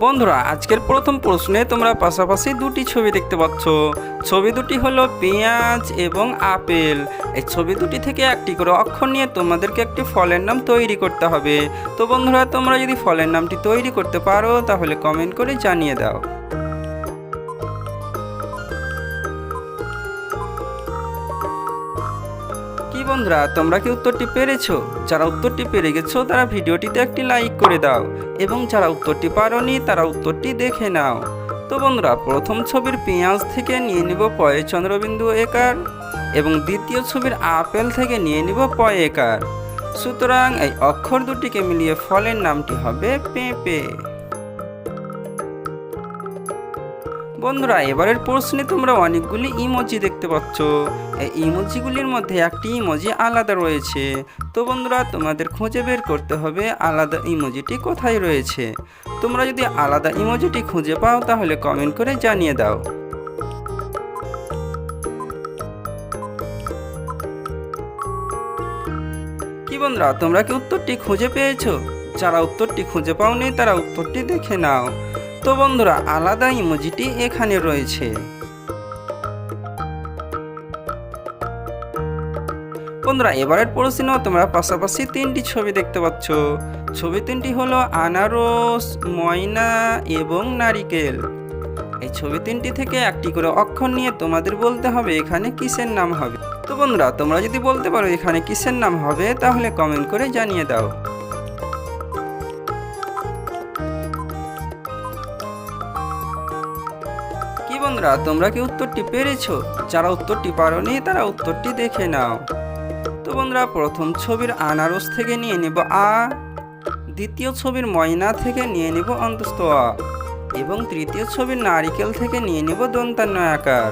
বন্ধুরা, আজকের প্রথম প্রশ্নে তোমরা পাশাপাশি দুটি ছবি দেখতে পাচ্ছ। ছবি দুটি হলো পেঁয়াজ এবং আপেল। এই ছবি দুটি থেকে একটি করে অক্ষর নিয়ে তোমাদেরকে একটি ফলের নাম তৈরি করতে হবে। তো বন্ধুরা, তোমরা যদি ফলের নামটি তৈরি করতে পারো তাহলে কমেন্ট করে জানিয়ে দাও। কি বন্ধুরা, তোমরা কি উত্তরটি পেরেছো? যারা উত্তরটি পেরে গেছো তারা ভিডিওটিতে একটি লাইক করে দাও, এবং যারা উত্তরটি পারোনি তারা উত্তরটি দেখে নাও। তো বন্ধুরা, প্রথম ছবির পেঁয়াজ থেকে নিয়ে নিব পয়ে চন্দ্রবিন্দু একার, এবং দ্বিতীয় ছবির আপেল থেকে নিয়ে নিব পয়ে একার। সুতরাং এই অক্ষর দুটিকে মিলিয়ে ফলের নামটি হবে পেঁপে। বন্ধুরা, এবারের প্রশ্নে তোমরা অনেকগুলি ইমোজি দেখতে পাচ্ছ। এই ইমোজিগুলির মধ্যে একটি ইমোজি আলাদা রয়েছে। তো বন্ধুরা, তোমাদের খুঁজে বের করতে হবে আলাদা ইমোজিটি কোথায় রয়েছে। তোমরা যদি আলাদা ইমোজিটি খুঁজে পাও তাহলে কমেন্ট করে জানিয়ে দাও। কি বন্ধুরা, তোমরা কি উত্তরটি খুঁজে পেয়েছো? যারা উত্তরটি খুঁজে পাওনি তারা উত্তরটি দেখে নাও। তো বন্ধুরা, আলাদা ইমোজিটি এখানে রয়েছে। বন্ধুরা, এবারের প্রশ্নেও তোমরা পাশাপাশি তিনটি ছবি দেখতে পাচ্ছ। ছবি তিনটি হলো আনারস, ময়না এবং নারিকেল। এই ছবি তিনটি থেকে একটি করে অক্ষর নিয়ে তোমাদের বলতে হবে এখানে কিসের নাম হবে। তো বন্ধুরা, তোমরা যদি বলতে পারো এখানে কিসের নাম হবে তাহলে কমেন্ট করে জানিয়ে দাও। কি বন্ধুরা, তোমরা কি উত্তরটি পেরেছো? যারা উত্তরটি পারোনি তারা উত্তরটি দেখে নাও। তো বন্ধুরা, প্রথম ছবির আনারস থেকে নিয়ে নেব আ, দ্বিতীয় ছবির ময়না থেকে নিয়ে নেব অন্তস্থ আ, এবং তৃতীয় ছবির নারিকেল থেকে নিয়ে নেব দন্তান্ন আকার।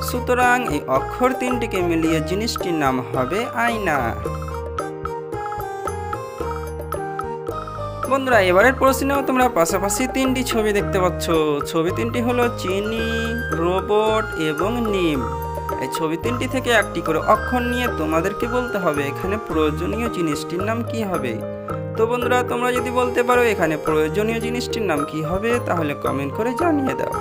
সুতরাং এই অক্ষর তিনটিকে মিলিয়ে জিনিসটির নাম হবে আয়না। বন্ধুরা, এবারের প্রশ্নেও তোমরা পাশাপাশি তিনটি ছবি দেখতে পাচ্ছ। ছবি তিনটি হলো চিনি, রোবট এবং নিম। এই ছবি তিনটি থেকে একটি করে অক্ষর নিয়ে তোমাদেরকে বলতে হবে এখানে প্রয়োজনীয় জিনিসটির নাম কি হবে। তো বন্ধুরা, তোমরা যদি বলতে পারো এখানে প্রয়োজনীয় জিনিসটির নাম কি হবে তাহলে কমেন্ট করে জানিয়ে দাও।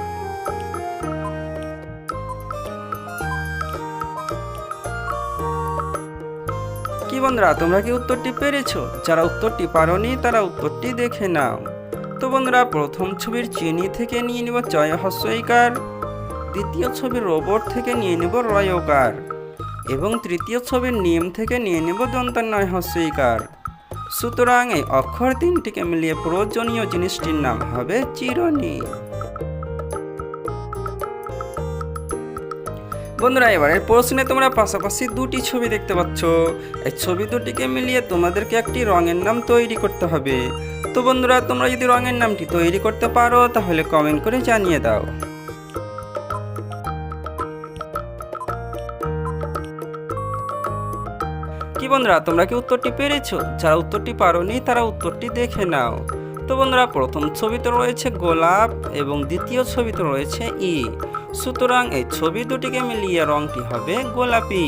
কি বন্ধুরা, তোমরা কি উত্তরটি পেরেছো? যারা উত্তরটি পারোনি তারা উত্তরটি দেখে নাও। তো বন্ধুরা, প্রথম ছবির চিনি থেকে নিয়ে নিব চয় হস্যইকার, দ্বিতীয় ছবির রোবট থেকে নিয়ে নেব রয়কার, এবং তৃতীয় ছবির নিম থেকে নিয়ে নেব দন্তান্নয় হস্যইকার। সুতরাং এই অক্ষর তিনটিকে মিলিয়ে প্রয়োজনীয় জিনিসটির নাম হবে চিরুনি। বন্ধুরা, এবারের প্রশ্নে তোমরা পাশাপাশি দুটি ছবি দেখতে পাচ্ছ। এই ছবি দুটিকে মিলিয়ে তোমাদেরকে একটি রঙের নাম তৈরি করতে হবে। তো বন্ধুরা, তোমরা যদি রঙের নামটি তৈরি করতে পারো তাহলে কমেন্ট করে জানিয়ে দাও। কি বন্ধুরা, তোমরা কি উত্তরটি পেরেছো? যারা উত্তরটি পারোনি তারা উত্তরটি দেখে নাও। তো বন্ধুরা, প্রথম ছবিতে রয়েছে গোলাপ এবং দ্বিতীয় ছবিতে রয়েছে ই। সুতরাং এই ছবি দুটিকে মিলিয়ে রংটি হবে গোলাপি।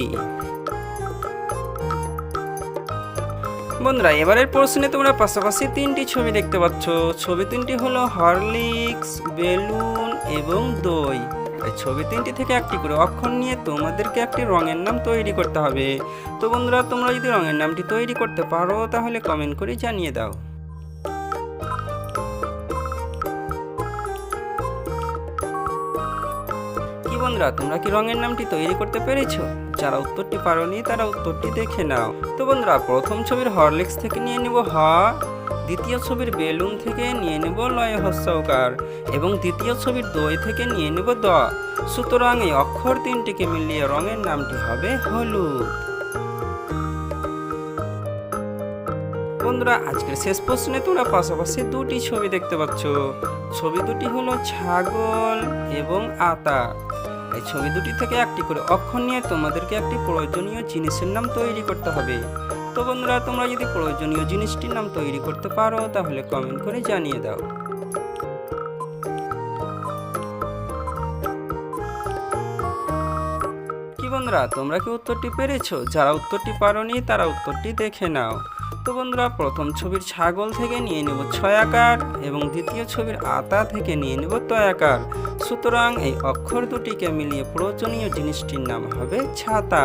বন্ধুরা, এবারের প্রশ্নে তোমরা পাশাপাশি তিনটি ছবি দেখতে পাচ্ছ। ছবি তিনটি হলো হরলিক্স, বেলুন এবং দই। এই ছবি তিনটি থেকে একটি করে অক্ষর নিয়ে তোমাদেরকে একটি রঙের নাম তৈরি করতে হবে। তো বন্ধুরা, তোমরা যদি রঙের নামটি তৈরি করতে পারো তাহলে কমেন্ট করে জানিয়ে দাও। কি বন্ধুরা, তোমরা কি রঙের নামটি তৈরি করতে পেরেছো? যারা উত্তরটি পারোনি তারা উত্তরটি দেখে নাও। তো বন্ধুরা, প্রথম ছবির হরলিক্স থেকে নিয়ে নেব হ, দ্বিতীয় ছবির বেলুন থেকে নিয়ে নেব লয় হস্যকার, এবং দ্বিতীয় ছবির দই থেকে নিয়ে নেব দ। সুতরাং এই অক্ষর তিনটিকে মিলিয়ে রঙের নামটি হবে হলুদ। বন্ধুরা, আজকের শেষ প্রশ্নে তোমরা পাশাপাশি দুটি ছবি দেখতে পাচ্ছ। ছবি দুটি হলো ছাগল এবং আতা। এই ছবি দুটি থেকে একটি করে অক্ষর নিয়ে তোমাদেরকে একটি প্রয়োজনীয় জিনিসের নাম তৈরি করতে হবে। তো বন্ধুরা, তোমরা যদি প্রয়োজনীয় জিনিসটির নাম তৈরি করতে পারো তাহলে কমেন্ট করে জানিয়ে দাও। কি বন্ধুরা, তোমরা কি উত্তরটি পেরেছো? যারা উত্তরটি পারোনি তারা উত্তরটি দেখে নাও। তো তো বন্ধুরা প্রথম ছবির ছাগল থেকে নিয়ে নেব ছয় আকার এবং দ্বিতীয় ছবির আতা থেকে নিয়ে নেব তয় আকার। সুতরাং এই অক্ষর দুটিকে মিলিয়ে প্রয়োজনীয় জিনিসটির নাম হবে ছাতা।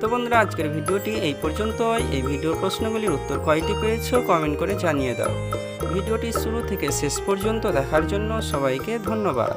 তো বন্ধুরা আজকের ভিডিওটি এই পর্যন্তই। এই ভিডিওর প্রশ্নগুলির উত্তর কয়টি পেয়েছো কমেন্ট করে জানিয়ে দাও। ভিডিওটি শুরু থেকে শেষ পর্যন্ত দেখার জন্য সবাইকে ধন্যবাদ।